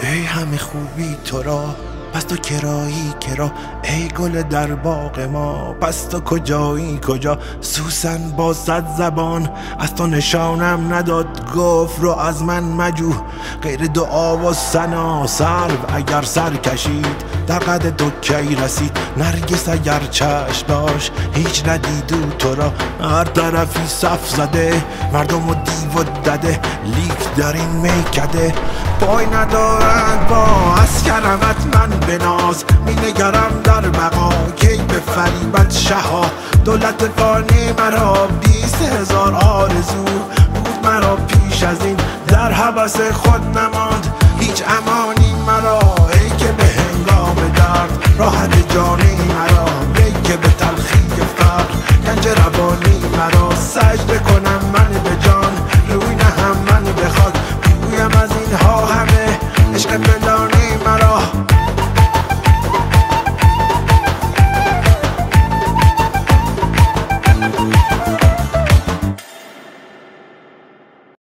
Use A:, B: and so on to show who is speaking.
A: ای همه خوبی تو را، پس تو کرایی کرا. ای گل در باغ ما، پس تو کجایی کجا. سوسن با 100 زبان از تو نشانم نداد، گفت رو از من مجو غیر دعا و ثنا. سرو اگر سر کشید در قد تو کی رسید. نرگس اگر چشم داشت هیچ ندیدو تو را. هر طرفی صف زده مردم و دیو و دده، لیک در این میکده پای ندارند. با از کرمت من بناز، می نگرم در بقا کی به فریبت شها. دولت فانی مرا 20,000 آرزو بود مرا پیش از این، در هوس خود نماند